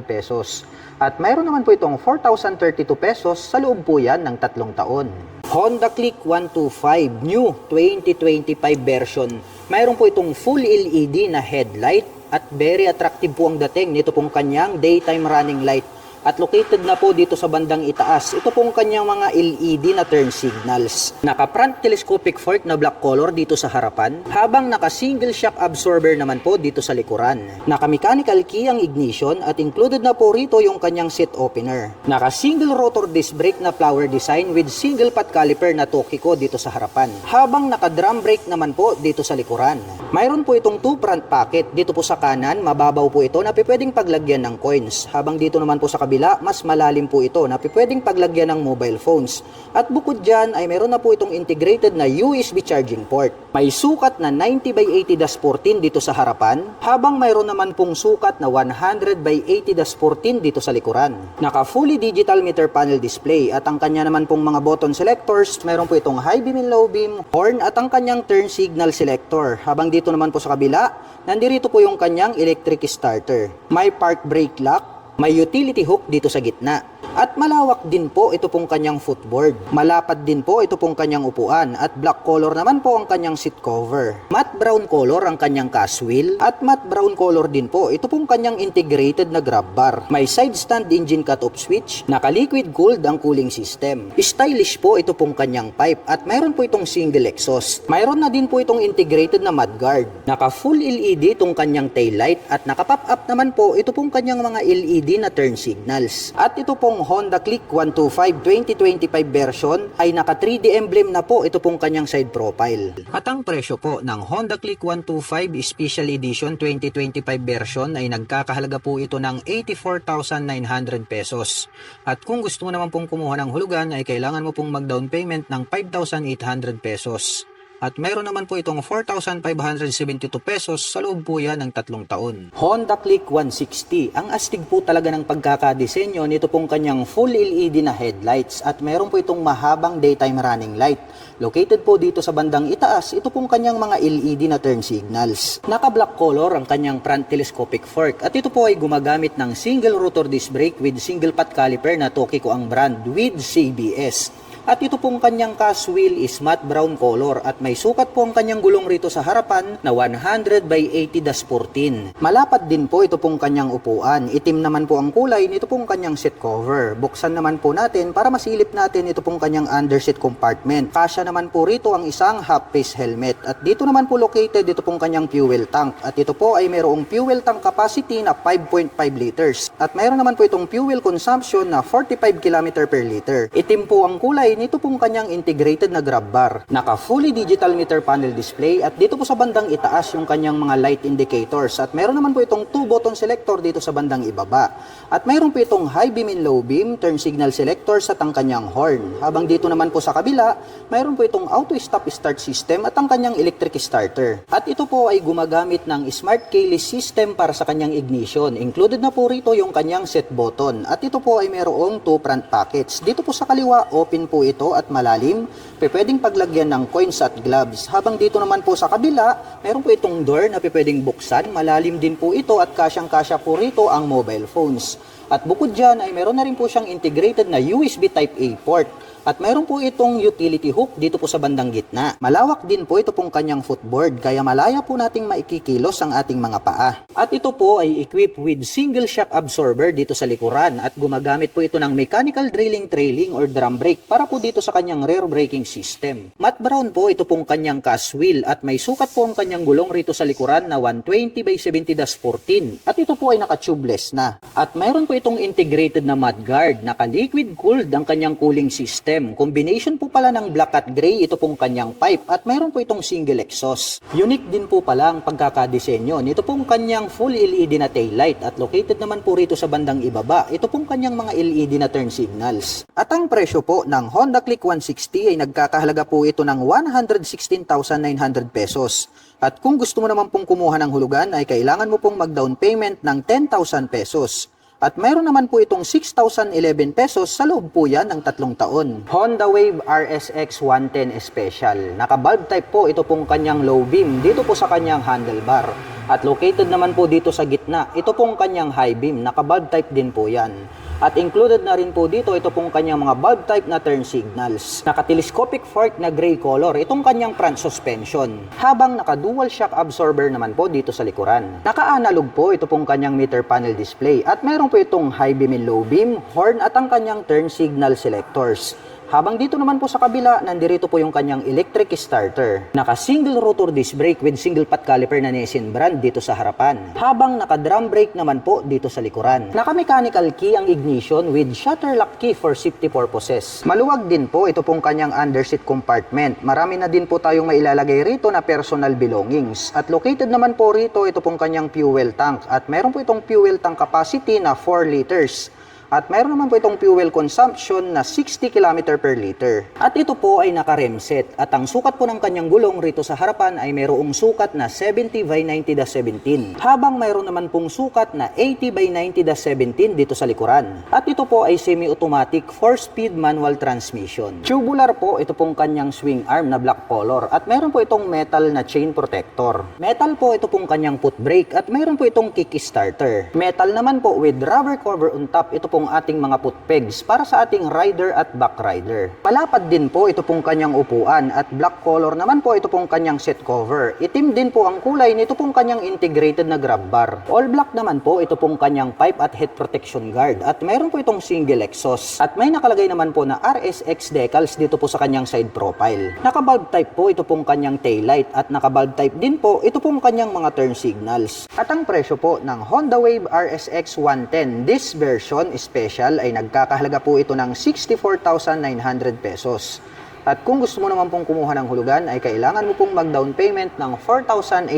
pesos. At mayroon naman po itong 4,032 pesos sa loob po yan ng 3 taon. Honda Click 125 New 2025 version. Mayroon po itong full LED na headlight at very attractive po ang dating nito pong kanyang daytime running light. At located na po dito sa bandang itaas, ito pong kanyang mga LED na turn signals. Naka-front telescopic fork na black color dito sa harapan, habang naka-single shock absorber naman po dito sa likuran. Naka-mechanical key ang ignition at included na po rito yung kanyang seat opener. Naka-single rotor disc brake na flower design with single pot caliper na Tokiko dito sa harapan, habang naka-drum brake naman po dito sa likuran. Mayroon po itong 2 front pocket. Dito po sa kanan, mababaw po ito na pwedeng paglagyan ng coins, habang dito naman po sa kabila, mas malalim po ito na pwedeng paglagyan ng mobile phones. At bukod dyan ay meron na po itong integrated na USB charging port. May sukat na 90x80-14 dito sa harapan, habang mayroon naman pong sukat na 100x80-14 dito sa likuran. Naka fully digital meter panel display at ang kanya naman pong mga button selectors, meron po itong high beam and low beam, horn at ang kanyang turn signal selector. Habang dito naman po sa kabila, nandirito po yung kanyang electric starter. May park brake lock, may utility hook dito sa gitna. At malawak din po ito pong kanyang footboard. Malapad din po ito pong kanyang upuan at black color naman po ang kanyang seat cover. Matte brown color ang kanyang cast wheel at matte brown color din po ito pong kanyang integrated na grab bar. May side stand engine cut-off switch, naka-liquid cooled ang cooling system. Stylish po ito pong kanyang pipe at mayroon po itong single exhaust. Mayroon na din po itong integrated na mudguard. Naka full LED itong kanyang taillight at naka-pop up naman po ito pong kanyang mga LED na turn signals. At ito pong Honda Click 125 2025 version ay naka 3D emblem na po ito pong kanyang side profile. At ang presyo po ng Honda Click 125 Special Edition 2025 version ay nagkakahalaga po ito ng 84,900 pesos. At kung gusto mo naman pong kumuha ng hulugan ay kailangan mo pong mag-down payment ng 5,800 pesos. At mayroon naman po itong 4,572 pesos sa loob po yan ng 3 taon. Honda Click 160. Ang astig po talaga ng pagkakadesenyo nito pong kanyang full LED na headlights at mayroon po itong mahabang daytime running light. Located po dito sa bandang itaas, ito pong kanyang mga LED na turn signals. Naka-black color ang kanyang front telescopic fork at ito po ay gumagamit ng single rotor disc brake with single pot caliper na Tokiko ang brand with CBS. At ito pong kanyang cast wheel is matte brown color at may sukat po ang kanyang gulong rito sa harapan na 100x80-14. Malapad din po ito pong kanyang upuan. Itim naman po ang kulay nito pong kanyang seat cover. Buksan naman po natin para masilip natin ito pong kanyang underseat compartment. Kasya naman po rito ang isang half-face helmet. At dito naman po located ito pong kanyang fuel tank. At ito po ay mayroong fuel tank capacity na 5.5 liters. At mayroon naman po itong fuel consumption na 45 km per liter. Itim po ang kulay nito pong kanyang integrated na grab bar. Naka fully digital meter panel display at dito po sa bandang itaas yung kanyang mga light indicators at meron naman po itong 2 button selector dito sa bandang ibaba. At meron po itong high beam and low beam, turn signal selectors at ang kanyang horn. Habang dito naman po sa kabila, meron po itong auto stop start system at ang kanyang electric starter. At ito po ay gumagamit ng smart keyless system para sa kanyang ignition. Included na po rito yung kanyang set button. At ito po ay mayroong 2 front pockets. Dito po sa kaliwa, open po ito at malalim, pwedeng paglagyan ng coins at gloves. Habang dito naman po sa kabila, meron po itong door na pwedeng buksan, malalim din po ito at kasyang-kasya po rito ang mobile phones. At bukod dyan ay meron na rin po siyang integrated na USB Type-A port. At mayroon po itong utility hook dito po sa bandang gitna. Malawak din po ito pong kanyang footboard kaya malaya po nating maikikilos ang ating mga paa. At ito po ay equipped with single shock absorber dito sa likuran at gumagamit po ito ng mechanical drilling trailing or drum brake para po dito sa kanyang rear braking system. Matte brown po ito pong kanyang cast wheel at may sukat po ang kanyang gulong rito sa likuran na 120x70-14 at ito po ay naka-tubeless na. At mayroon po itong integrated na mudguard, naka-liquid cooled ang kanyang cooling system. Combination po pala ng black at gray ito pong kanyang pipe at mayroon po itong single exhaust. Unique din po pala ang pagkakadesenyo nito pong kanyang full LED na taillight at located naman po rito sa bandang ibaba. Ito pong kanyang mga LED na turn signals. At ang presyo po ng Honda Click 160 ay nagkakahalaga po ito ng 116,900 pesos. At kung gusto mo naman pong kumuha ng hulugan ay kailangan mo pong mag-down payment ng 10,000 pesos. At mayroon naman po itong 6,011 pesos sa loob po yan ng 3 taon. Honda Wave RSX 110 Special. Naka-bulb type po ito pong kanyang low beam dito po sa kanyang handlebar. At located naman po dito sa gitna, ito pong kanyang high beam. Naka-bulb type din po yan. At included na rin po dito ito pong kanyang mga bulb type na turn signals. Naka-telescopic fork na gray color itong kanyang front suspension. Habang naka-dual shock absorber naman po dito sa likuran. Naka-analog po ito pong kanyang meter panel display at mayroon po itong high beam and low beam, horn at ang kanyang turn signal selectors. Habang dito naman po sa kabila, nandirito po yung kanyang electric starter. Naka-single rotor disc brake with single pot caliper na Nissin brand dito sa harapan. Habang naka-drum brake naman po dito sa likuran. Naka-mechanical key ang ignition with shutter lock key for safety purposes. Maluwag din po ito pong kanyang underseat compartment. Marami na din po tayong mailalagay rito na personal belongings. At located naman po rito ito pong kanyang fuel tank. At meron po itong fuel tank capacity na 4 liters. At mayroon naman po itong fuel consumption na 60 km per liter. At ito po ay naka-rem set. At ang sukat po ng kanyang gulong rito sa harapan ay mayroong sukat na 70 by 90-17. Habang mayroon naman pong sukat na 80 by 90-17 dito sa likuran. At ito po ay semi-automatic 4-speed manual transmission. Tubular po ito pong kanyang swing arm na black color. At mayroon po itong metal na chain protector. Metal po ito pong kanyang foot brake at mayroon po itong kickstarter. Metal naman po with rubber cover on top ito pong ating mga foot pegs para sa ating rider at back rider. Palapad din po ito pong kanyang upuan at black color naman po ito pong kanyang seat cover. Itim din po ang kulay nito pong kanyang integrated na grab bar. All black naman po ito pong kanyang pipe at head protection guard at mayroon po itong single exhaust. At may nakalagay naman po na RSX decals dito po sa kanyang side profile. Naka-bulb type po ito pong kanyang taillight at naka-bulb type din po ito pong kanyang mga turn signals. At ang presyo po ng Honda Wave RSX 110 this version special ay nagkakahalaga po ito ng 64,900 pesos. At kung gusto mo naman pong kumuha ng hulugan ay kailangan mo pong mag-down payment ng 4,800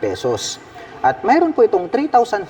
pesos. At mayroon po itong 3,595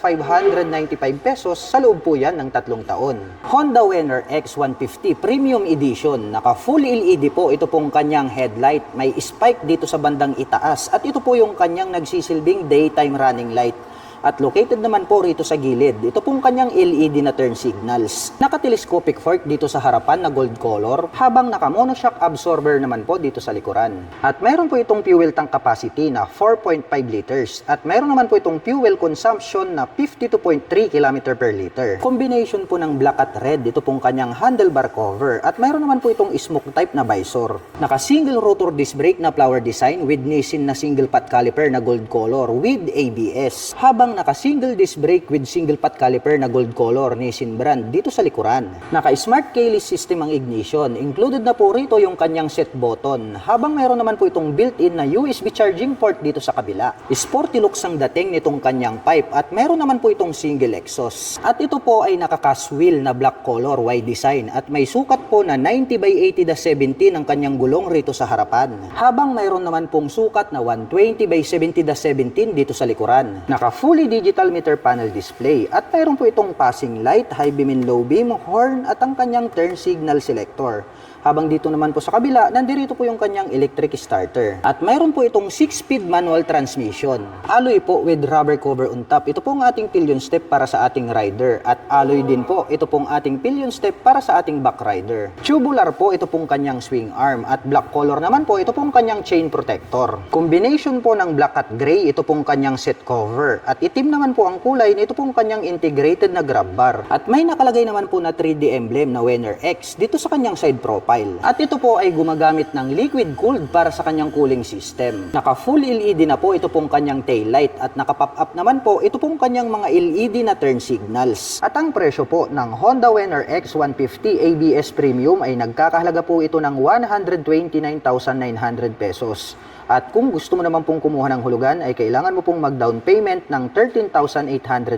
pesos sa loob po yan ng 3 taon. Honda Venner X150 Premium Edition. Naka full LED po ito pong kanyang headlight. May spike dito sa bandang itaas. At ito po yung kanyang nagsisilbing daytime running light. At located naman po rito sa gilid, ito pong kanyang LED na turn signals. Naka-telescopic fork dito sa harapan na gold color, habang naka-monoshock absorber naman po dito sa likuran. At mayroon po itong fuel tank capacity na 4.5 liters. At mayroon naman po itong fuel consumption na 52.3 km per liter. Combination po ng black at red, ito pong kanyang handlebar cover. At mayroon naman po itong smoke type na visor. Naka-single rotor disc brake na flower design with Nissin na single pot caliper na gold color with ABS. Habang naka-single disc brake with single pot caliper na gold color Nissin brand dito sa likuran. Naka-smart keyless system ang ignition. Included na po rito yung kanyang set button. Habang mayroon naman po itong built-in na USB charging port dito sa kabila. Sporty looks ang dating nitong kanyang pipe at mayroon naman po itong single exhaust. At ito po ay naka-cast wheel na black color wide design at may sukat po na 90 by 80-17 ang kanyang gulong rito sa harapan. Habang mayroon naman pong sukat na 120 by 70-17 dito sa likuran. Naka-fully digital meter panel display at mayroon po itong passing light, high beam and low beam, horn at ang kanyang turn signal selector. Habang dito naman po sa kabila, nandirito po yung kanyang electric starter. At mayroon po itong 6-speed manual transmission. Alloy po with rubber cover on top. Ito pong ating pillion step para sa ating rider. At alloy din po, ito pong ating pillion step para sa ating back rider. Tubular po, ito pong kanyang swing arm. At black color naman po, ito pong kanyang chain protector. Combination po ng black at gray, ito pong kanyang set cover. At itim naman po ang kulay, ito pong kanyang integrated na grab bar. At may nakalagay naman po na 3D emblem na Venner X dito sa kanyang side profile. At ito po ay gumagamit ng liquid cooled para sa kanyang cooling system. Naka full LED na po ito pong kanyang taillight at naka pop up naman po ito pong kanyang mga LED na turn signals. At ang presyo po ng Honda Venner X150 ABS Premium ay nagkakahalaga po ito ng 129,900 pesos. At kung gusto mo naman pong kumuha ng hulugan ay kailangan mo pong mag-down payment ng 13,800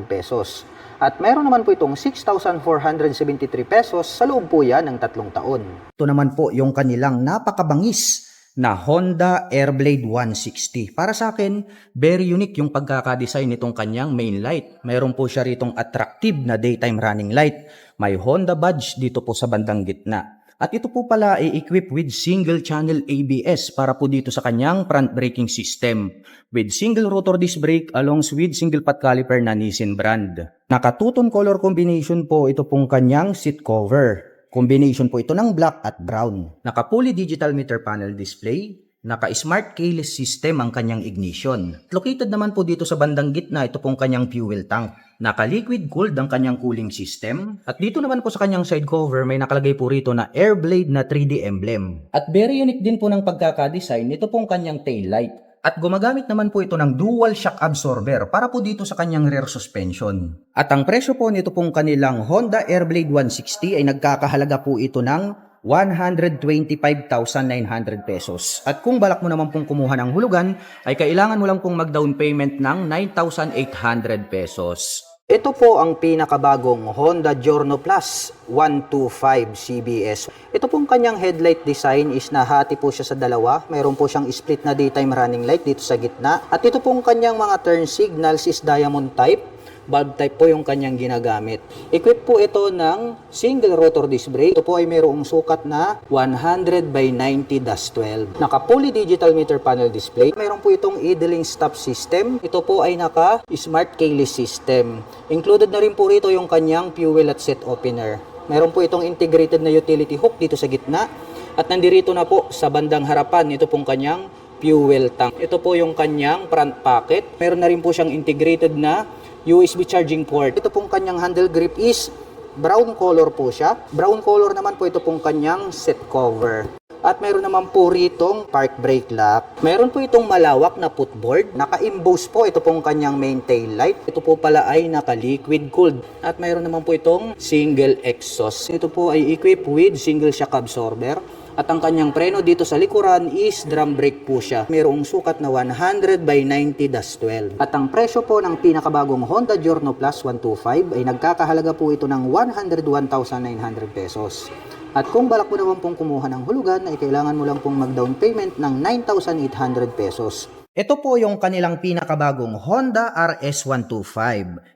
pesos. At mayroon naman po itong 6,473 pesos sa loob po yan ng 3 taon. Ito naman po yung kanilang napakabangis na Honda Airblade 160. Para sa akin, very unique yung pagkakadesign nitong kanyang main light. Mayroon po siya ritong attractive na daytime running light. May Honda badge dito po sa bandang gitna. At ito po pala ay equipped with single channel ABS para po dito sa kanyang front braking system with single rotor disc brake along with single pot caliper na Nissin brand. Naka two-tone color combination po ito pong kanyang seat cover. Combination po ito ng black at brown. Naka fully digital meter panel display. Naka-smart keyless system ang kanyang ignition. Located naman po dito sa bandang gitna, ito pong kanyang fuel tank. Naka-liquid cooled ang kanyang cooling system. At dito naman po sa kanyang side cover, may nakalagay po rito na Airblade na 3D emblem. At very unique din po ng pagkakadesign, ito pong kanyang taillight. At gumagamit naman po ito ng dual shock absorber para po dito sa kanyang rear suspension. At ang presyo po nito pong kanilang Honda Airblade 160 ay nagkakahalaga po ito ng 125,900 pesos. At kung balak mo naman pong kumuha ng hulugan, ay kailangan mo lang pong mag-down payment ng 9,800 pesos. Ito po ang pinakabagong Honda Giorno Plus 125 CBS. Ito pong kanyang headlight design is nahati po siya sa dalawa. Mayroon po siyang split na daytime running light dito sa gitna. At ito pong kanyang mga turn signals is diamond type. Bulb type po yung kanyang ginagamit. Equipped po ito ng single rotor disc brake. Ito po ay mayroong sukat na 100 by 90-12. Naka fully digital meter panel display. Mayroon po itong idling stop system. Ito po ay naka smart keyless system. Included na rin po rito yung kanyang fuel at set opener. Mayroon po itong integrated na utility hook dito sa gitna. At nandirito na po sa bandang harapan, ito pong kanyang fuel tank. Ito po yung kanyang front pocket. Meron na rin po siyang integrated na USB charging port. Ito pong kanyang handle grip is brown color po siya. Brown color naman po ito pong kanyang seat cover. At meron naman po ritong park brake lock. Meron po itong malawak na footboard. Naka-emboss po ito pong kanyang main tail light. Ito po pala ay naka-liquid cooled. At meron naman po itong single exhaust. Ito po ay equipped with single shock absorber. At ang kanyang preno dito sa likuran is drum brake po siya. Mayroong sukat na 100 by 90-12. At ang presyo po ng pinakabagong Honda Giorno Plus 125 ay nagkakahalaga po ito ng 101,900 pesos. At kung balak mo naman pong kumuha ng hulugan ay kailangan mo lang pong mag-down payment ng 9,800 pesos. Ito po yung kanilang pinakabagong Honda RS125.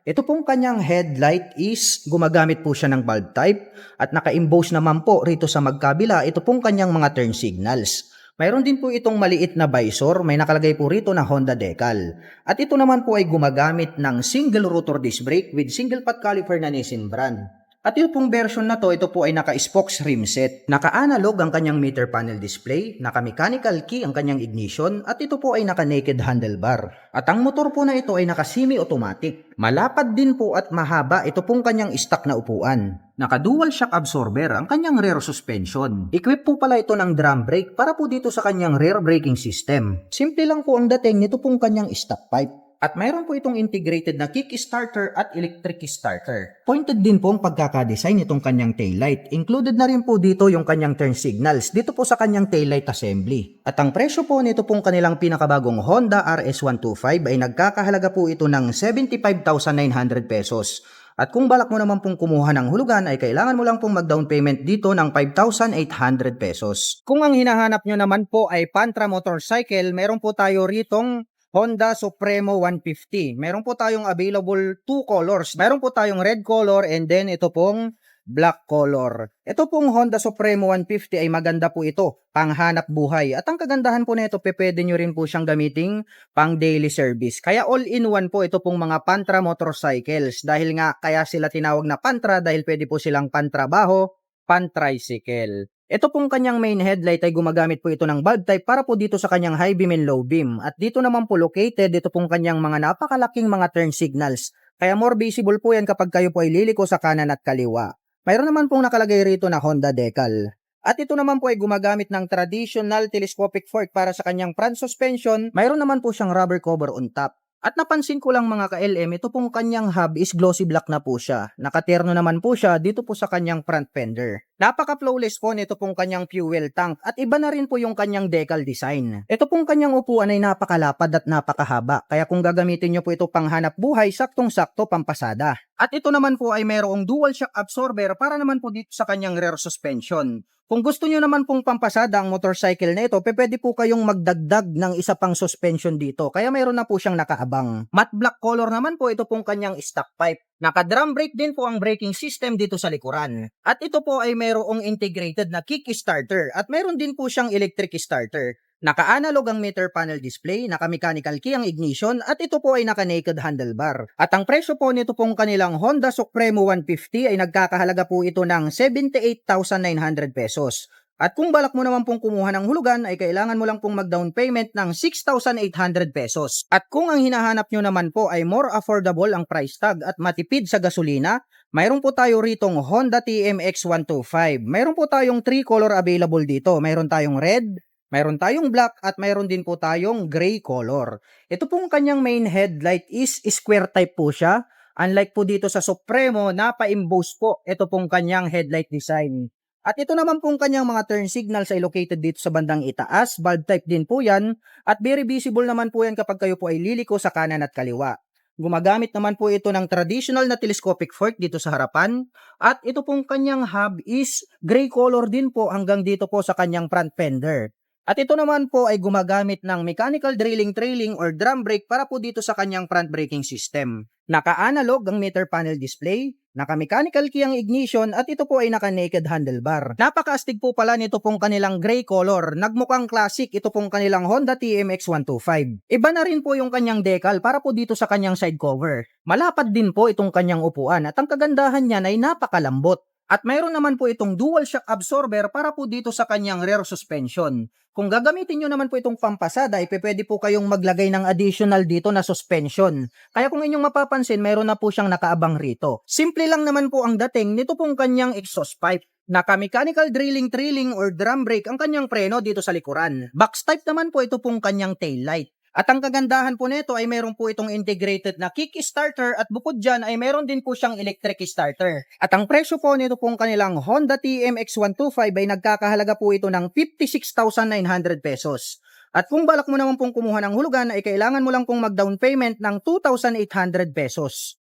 Ito pong kanyang headlight is gumagamit po siya ng bulb type at naka-emboss naman po rito sa magkabila ito pong kanyang mga turn signals. Mayroon din po itong maliit na visor, may nakalagay po rito na Honda decal. At ito naman po ay gumagamit ng single rotor disc brake with single pot caliper na Nissin brand. At yung pong version na to, ito po ay naka-spokes rim set. Naka-analog ang kanyang meter panel display, naka-mechanical key ang kanyang ignition, at ito po ay naka-naked handlebar. At ang motor po na ito ay naka-semi-automatic. Malapad din po at mahaba ito pong kanyang stock na upuan. Naka-dual shock absorber ang kanyang rear suspension. Equipped po pala ito ng drum brake para po dito sa kanyang rear braking system. Simple lang po ang dating nito pong kanyang stock pipe. At mayroon po itong integrated na kick-starter at electric starter. Pointed din po ang pagkakadesign nitong kanyang taillight. Included na rin po dito yung kanyang turn signals dito po sa kanyang taillight assembly. At ang presyo po nito pong kanilang pinakabagong Honda RS125 ay nagkakahalaga po ito ng 75,900 pesos. At kung balak mo naman pong kumuha ng hulugan ay kailangan mo lang pong mag-down payment dito ng 5,800 pesos. Kung ang hinahanap nyo naman po ay Pantra motorcycle, meron po tayo ritong Honda Supremo 150. Meron po tayong available 2 colors. Meron po tayong red color and then ito pong black color. Ito pong Honda Supremo 150 ay maganda po ito, panghanap buhay. At ang kagandahan po nito, pwede nyo rin po siyang gamiting pang daily service. Kaya all-in-one po ito pong mga Pantra motorcycles. Dahil nga kaya sila tinawag na Pantra dahil pwede po silang pantrabaho, pan-tricycle. Ito pong kanyang main headlight ay gumagamit po ito ng bulb type para po dito sa kanyang high beam and low beam. At dito naman po located, ito pong kanyang mga napakalaking mga turn signals. Kaya more visible po yan kapag kayo po ay liliko sa kanan at kaliwa. Mayroon naman pong nakalagay rito na Honda decal. At ito naman po ay gumagamit ng traditional telescopic fork para sa kanyang front suspension. Mayroon naman po siyang rubber cover on top. At napansin ko lang mga ka-LM, ito pong kanyang hub is glossy black na po siya. Nakaterno naman po siya dito po sa kanyang front fender. Napaka-flawless po nito pong kanyang fuel tank at iba na rin po yung kanyang decal design. Ito pong kanyang upuan ay napakalapad at napakahaba. Kaya kung gagamitin nyo po ito pang hanap buhay, saktong-sakto pampasada. At ito naman po ay mayroong dual shock absorber para naman po dito sa kanyang rear suspension. Kung gusto nyo naman pong pampasada ang motorcycle na ito, pwede po kayong magdagdag ng isa pang suspension dito. Kaya mayroon na po siyang nakaabang. Matte black color naman po ito pong kanyang stock pipe. Naka-drum brake din po ang braking system dito sa likuran. At ito po ay mayroong integrated na kick-starter at mayroon din po siyang electric starter. Naka-analog ang meter panel display, naka-mechanical key ang ignition, at ito po ay naka-naked handlebar. At ang presyo po nito pong kanilang Honda Supremo 150 ay nagkakahalaga po ito ng 78,900 pesos. At kung balak mo naman pong kumuha ng hulugan ay kailangan mo lang pong mag-down payment ng 6,800 pesos. At kung ang hinahanap nyo naman po ay more affordable ang price tag at matipid sa gasolina, mayroon po tayo ritong Honda TMX 125. Mayroon po tayong 3 color available dito. Mayroon tayong red, mayroon tayong black at mayroon din po tayong gray color. Ito pong kanyang main headlight is square type po siya. Unlike po dito sa Supremo, napa-emboss po ito pong kanyang headlight design. At ito naman pong kanyang mga turn signals ay located dito sa bandang itaas. Bulb type din po yan. At very visible naman po yan kapag kayo po ay liliko sa kanan at kaliwa. Gumagamit naman po ito ng traditional na telescopic fork dito sa harapan. At ito pong kanyang hub is gray color din po hanggang dito po sa kanyang front fender. At ito naman po ay gumagamit ng mechanical drilling trailing or drum brake para po dito sa kanyang front braking system. Naka-analog ang meter panel display, naka-mechanical key ang ignition at ito po ay naka-naked handlebar. Napaka-astig po pala nito pong kanilang gray color. Nagmukhang classic ito pong kanilang Honda TMX 125. Iba na rin po yung kanyang decal para po dito sa kanyang side cover. Malapad din po itong kanyang upuan at ang kagandahan niyan ay napakalambot. At mayroon naman po itong dual shock absorber para po dito sa kanyang rear suspension. Kung gagamitin nyo naman po itong pampasada, pwede po kayong maglagay ng additional dito na suspension. Kaya kung inyong mapapansin, mayroon na po siyang nakaabang rito. Simple lang naman po ang dating nito pong kanyang exhaust pipe. Naka-mechanical drilling trailing or drum brake ang kanyang preno dito sa likuran. Box type naman po ito pong kanyang tail light. At ang kagandahan po nito ay meron po itong integrated na kick-starter at bukod dyan ay meron din po siyang electric starter. At ang presyo po nito pong kanilang Honda TMX 125 ay nagkakahalaga po ito ng 56,900 pesos. At kung balak mo naman pong kumuha ng hulugan ay kailangan mo lang pong mag-down payment ng 2,800 pesos.